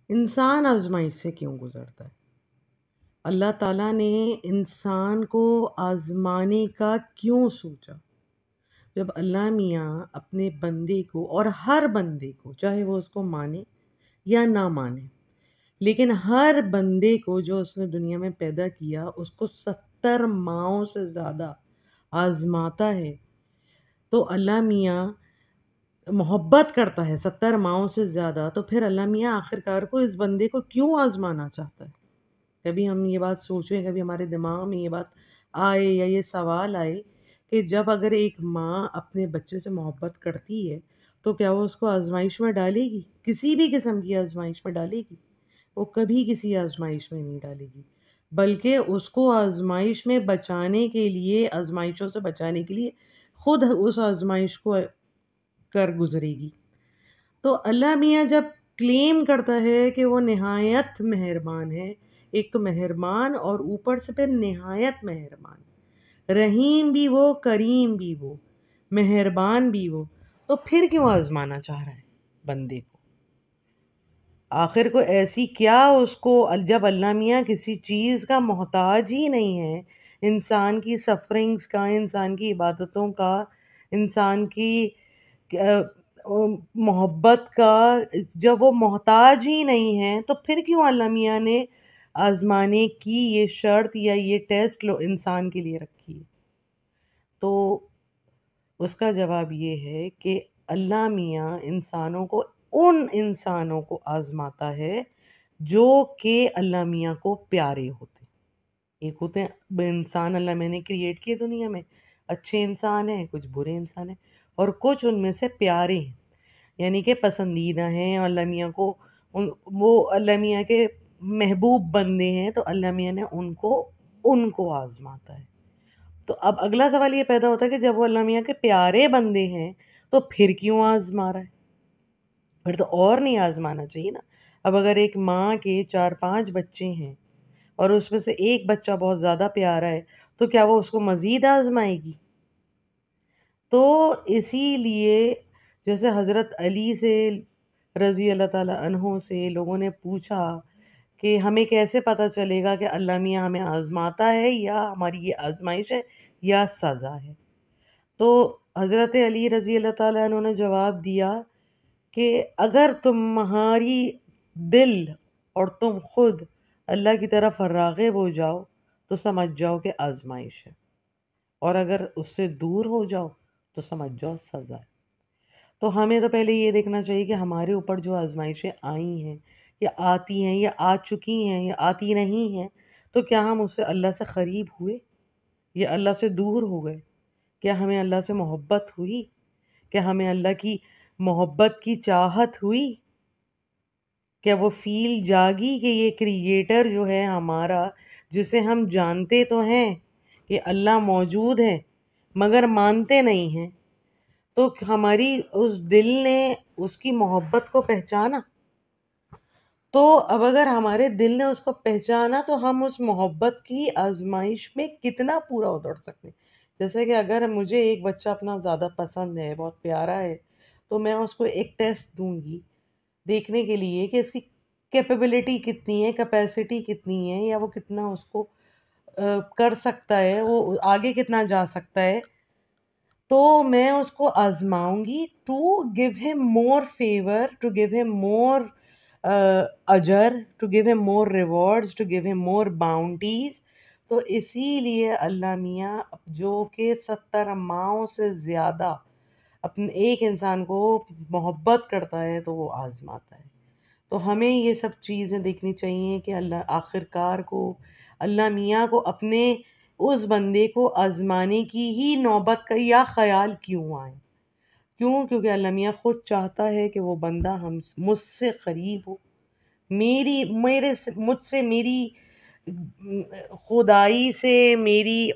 انسان آزمائش سے کیوں گزرتا ہے؟ اللہ تعالیٰ نے انسان کو آزمانے کا کیوں سوچا؟ جب اللہ میاں اپنے بندے کو، اور ہر بندے کو، چاہے وہ اس کو مانے یا نہ مانے، لیکن ہر بندے کو جو اس نے دنیا میں پیدا کیا اس کو 70 ماہوں سے زیادہ آزماتا ہے، تو اللہ میاں محبت کرتا ہے 70 ماہوں سے زیادہ، تو پھر اللہ میاں آخرکار کو اس بندے کو کیوں آزمانا چاہتا ہے؟ کبھی ہم یہ بات سوچیں، کبھی ہمارے دماغ میں یہ بات آئے یا یہ سوال آئے کہ جب اگر ایک ماں اپنے بچے سے محبت کرتی ہے تو کیا وہ اس کو آزمائش میں ڈالے گی؟ کسی بھی قسم کی آزمائش میں ڈالے گی؟ وہ کبھی کسی آزمائش میں نہیں ڈالے گی، بلکہ اس کو آزمائش میں بچانے کے لیے، آزمائشوں سے بچانے کے لیے خود اس آزمائش کو کر گزرے گی۔ تو اللہ میاں جب کلیم کرتا ہے کہ وہ نہایت مہربان ہے، ایک تو مہربان اور اوپر سے پھر نہایت مہربان، رحیم بھی وہ، کریم بھی وہ، مہربان بھی وہ، تو پھر کیوں آزمانا چاہ رہا ہے بندے کو؟ آخر کو ایسی کیا اس کو، جب اللہ میاں کسی چیز کا محتاج ہی نہیں ہے، انسان کی سفرنگز کا، انسان کی عبادتوں کا، انسان کی محبت کا، جب وہ محتاج ہی نہیں ہے تو پھر کیوں اللہ میاں نے آزمانے کی یہ شرط یا یہ ٹیسٹ انسان کے لیے رکھی ہے؟ تو اس کا جواب یہ ہے کہ اللہ میاں ان انسانوں کو آزماتا ہے جو کہ اللہ میاں کو پیارے ہوتے ہیں۔ ایک ہوتے ہیں انسان اللہ میں نے کریٹ کیے دنیا میں، اچھے انسان ہیں، کچھ برے انسان ہیں، اور کچھ ان میں سے پیارے ہیں، یعنی کہ پسندیدہ ہیں اللہ میاں کو، وہ اللہ میاں کے محبوب بندے ہیں، تو اللہ میاں نے ان کو آزماتا ہے۔ تو اب اگلا سوال یہ پیدا ہوتا ہے کہ جب وہ اللہ میاں کے پیارے بندے ہیں تو پھر کیوں آزما رہا ہے؟ پھر تو اور نہیں آزمانا چاہیے نا۔ اب اگر ایک ماں کے 4-5 بچے ہیں اور اس میں سے ایک بچہ بہت زیادہ پیارا ہے تو کیا وہ اس کو مزید آزمائے گی؟ تو اسی لیے جیسے حضرت علی سے رضی اللہ تعالیٰ عنہ سے لوگوں نے پوچھا کہ ہمیں کیسے پتہ چلے گا کہ اللہ میاں ہمیں آزماتا ہے یا ہماری یہ آزمائش ہے یا سزا ہے؟ تو حضرت علی رضی اللہ تعالیٰ عنہ نے جواب دیا کہ اگر تمہاری دل اور تم خود اللہ کی طرف راغب ہو جاؤ تو سمجھ جاؤ کہ آزمائش ہے، اور اگر اس سے دور ہو جاؤ تو سمجھ جاؤ سزا ہے۔ تو ہمیں تو پہلے یہ دیکھنا چاہیے کہ ہمارے اوپر جو آزمائشیں آئی ہیں یا آتی ہیں یا آ چکی ہیں یا آتی نہیں ہیں، تو کیا ہم اس سے اللہ سے قریب ہوئے یا اللہ سے دور ہو گئے؟ کیا ہمیں اللہ سے محبت ہوئی؟ کیا ہمیں اللہ کی محبت کی چاہت ہوئی؟ کیا وہ فیل جاگی کہ یہ کریٹر جو ہے ہمارا، جسے ہم جانتے تو ہیں کہ اللہ موجود ہے مگر مانتے نہیں ہیں، تو ہماری اس دل نے اس کی محبت کو پہچانا؟ تو اب اگر ہمارے دل نے اس کو پہچانا تو ہم اس محبت کی آزمائش میں کتنا پورا اتر سکتے ہیں۔ جیسے کہ اگر مجھے ایک بچہ اپنا زیادہ پسند ہے، بہت پیارا ہے، تو میں اس کو ایک ٹیسٹ دوں گی دیکھنے کے لیے کہ اس کی کیپیبلٹی کتنی ہے، کیپیسٹی کتنی ہے، یا وہ کتنا اس کو کر سکتا ہے، وہ آگے کتنا جا سکتا ہے۔ تو میں اس کو آزماؤں گی ٹو گیو ہم مور فیور، ٹو گیو ہم مور اجر، ٹو گیو ہم مور ریوارڈز، ٹو گیو ہم مور باؤنٹیز۔ تو اسی لیے اللہ میاں جو کہ 70 ماہوں سے زیادہ اپنے ایک انسان کو محبت کرتا ہے تو وہ آزماتا ہے۔ تو ہمیں یہ سب چیزیں دیکھنی چاہیے کہ اللہ آخرکار کو، اللہ میاں کو اپنے اس بندے کو آزمانے کی ہی نوبت کا یا خیال کیوں آئے؟ کیوں؟ کیونکہ اللہ میاں خود چاہتا ہے کہ وہ بندہ مجھ سے قریب ہو، مجھ سے، میری خدائی سے، میری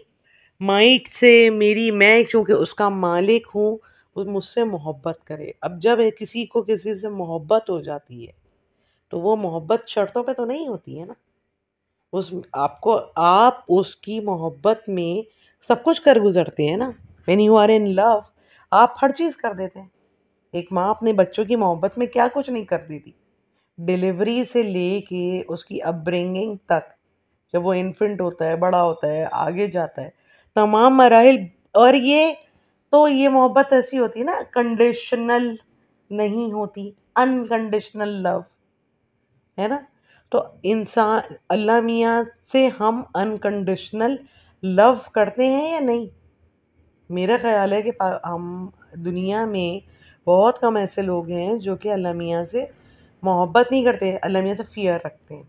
مائٹ سے، میں چونکہ اس کا مالک ہوں، وہ مجھ سے محبت کرے۔ اب جب کسی کو کسی سے محبت ہو جاتی ہے تو وہ محبت شرطوں پہ تو نہیں ہوتی ہے نا۔ آپ اس کی محبت میں سب کچھ کر گزرتے ہیں نا۔ when you are in love آپ ہر چیز کر دیتے ہیں۔ ایک ماں اپنے بچوں کی محبت میں کیا کچھ نہیں کر دیتی، ڈلیوری سے لے کے اس کی اپ برنگنگ تک، جب وہ انفنٹ ہوتا ہے، بڑا ہوتا ہے، آگے جاتا ہے، تمام مراحل. اور یہ محبت ایسی ہوتی ہے نا، کنڈیشنل نہیں ہوتی، انکنڈیشنل لو ہے نا. تو انسان اللہ میاں سے ہم انکنڈیشنل لو کرتے ہیں یا نہیں؟ میرا خیال ہے کہ ہم دنیا میں بہت کم ایسے لوگ ہیں جو کہ اللہ میاں سے محبت نہیں کرتے، اللہ میاں سے فیئر رکھتے ہیں،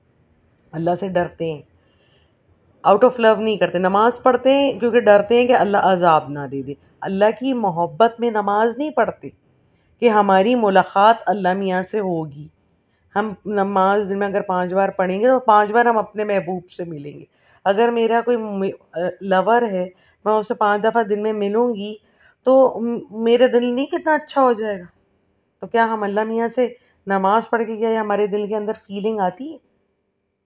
اللہ سے ڈرتے ہیں، آؤٹ آف لو نہیں کرتے. نماز پڑھتے ہیں کیونکہ ڈرتے ہیں کہ اللہ عذاب نہ دے دے. اللہ کی محبت میں نماز نہیں پڑھتے کہ ہماری ملاقات اللہ میاں سے ہوگی. ہم نماز دن میں اگر 5 بار پڑھیں گے تو 5 بار ہم اپنے محبوب سے ملیں گے. اگر میرا کوئی لور ہے، میں اس سے 5 دفعہ دن میں ملوں گی تو میرا دل نہیں کتنا اچھا ہو جائے گا. تو کیا ہم اللہ میاں سے نماز پڑھ کے کیا ہمارے دل کے اندر فیلنگ آتی ہے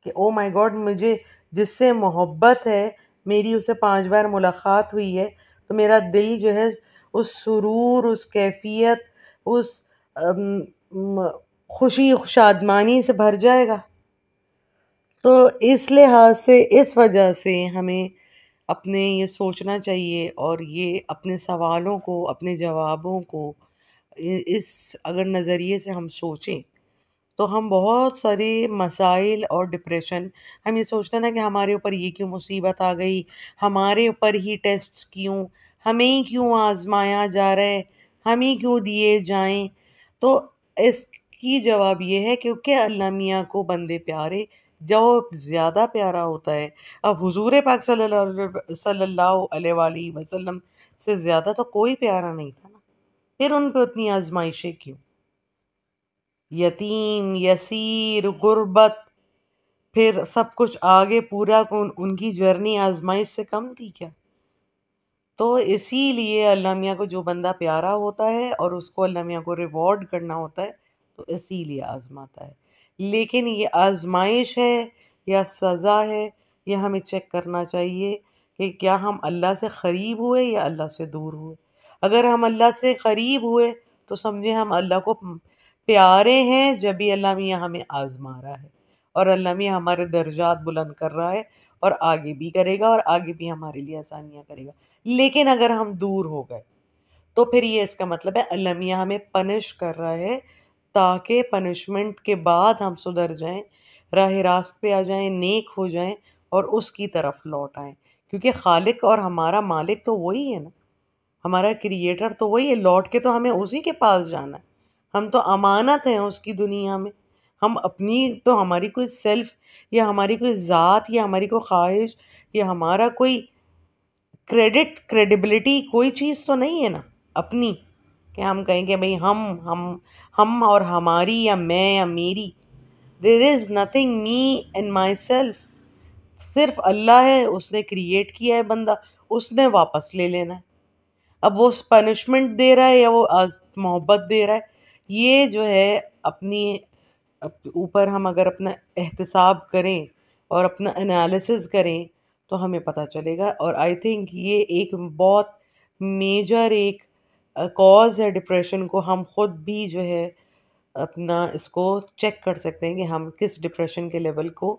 کہ او مائی گاڈ، مجھے جس سے محبت ہے، میری اس سے 5 بار ملاقات ہوئی ہے، تو میرا دل جو ہے اس سرور، اس کیفیت، اس خوشی شادمانی سے بھر جائے گا. تو اس لحاظ سے، اس وجہ سے ہمیں اپنے یہ سوچنا چاہیے، اور یہ اپنے سوالوں کو، اپنے جوابوں کو اس اگر نظریے سے ہم سوچیں تو ہم بہت سارے مسائل اور ڈپریشن، ہم یہ سوچتے ہیں نا کہ ہمارے اوپر یہ کیوں مصیبت آ گئی، ہمارے اوپر ہی ٹیسٹس کیوں، ہمیں ہی کیوں آزمایا جا رہا ہے، ہم ہی کیوں دیے جائیں. تو اس کی جواب یہ ہے کیونکہ اللہ میاں کو بندے پیارے، جو زیادہ پیارا ہوتا ہے. اب حضور پاک صلی اللہ علیہ وآلہ وسلم سے زیادہ تو کوئی پیارا نہیں تھا نا، پھر ان پہ اتنی آزمائشیں کیوں؟ یتیم، یسیر، غربت، پھر سب کچھ آگے پورا، ان کی جرنی آزمائش سے کم تھی کیا؟ تو اسی لیے اللہ میاں کو جو بندہ پیارا ہوتا ہے اور اس کو اللہ میاں کو ریوارڈ کرنا ہوتا ہے تو اسی لیے آزماتا ہے. لیکن یہ آزمائش ہے یا سزا ہے، یہ ہمیں چیک کرنا چاہیے کہ کیا ہم اللہ سے قریب ہوئے یا اللہ سے دور ہوئے. اگر ہم اللہ سے قریب ہوئے تو سمجھے ہم اللہ کو پیارے ہیں، جب بھی اللہ میاں ہمیں آزما رہا ہے، اور اللہ میاں ہمارے درجات بلند کر رہا ہے، اور آگے بھی کرے گا، اور آگے بھی ہمارے لیے آسانیاں کرے گا. لیکن اگر ہم دور ہو گئے تو پھر یہ اس کا مطلب ہے اللہ میاں ہمیں پنش کر رہا ہے، تاکہ پنشمنٹ کے بعد ہم سدھر جائیں، راہ راست پہ آ جائیں، نیک ہو جائیں، اور اس کی طرف لوٹ آئیں. کیونکہ خالق اور ہمارا مالک تو وہی ہے نا، ہمارا کریٹر تو وہی ہے. لوٹ کے تو ہمیں اسی کے پاس جانا ہے. ہم تو امانت ہیں اس کی دنیا میں. ہم اپنی تو، ہماری کوئی سیلف یا ہماری کوئی ذات یا ہماری کوئی خواہش یا ہمارا کوئی کریڈیبلٹی کوئی چیز تو نہیں ہے نا اپنی، کہ ہم کہیں کہ بھئی ہم اور ہماری، یا میں یا میری. There is nothing me and myself. صرف اللہ ہے، اس نے کریٹ کیا ہے بندہ، اس نے واپس لے لینا ہے. اب وہ پنشمنٹ دے رہا ہے یا وہ محبت دے رہا ہے، یہ جو ہے اپنی اوپر ہم اگر اپنا احتساب کریں اور اپنا انالیسز کریں تو ہمیں پتہ چلے گا. اور آئی تھنک یہ ایک بہت میجر ایک کاز ہے ڈپریشن کو. ہم خود بھی جو ہے اپنا اس کو چیک کر سکتے ہیں کہ ہم کس ڈپریشن کے لیول کو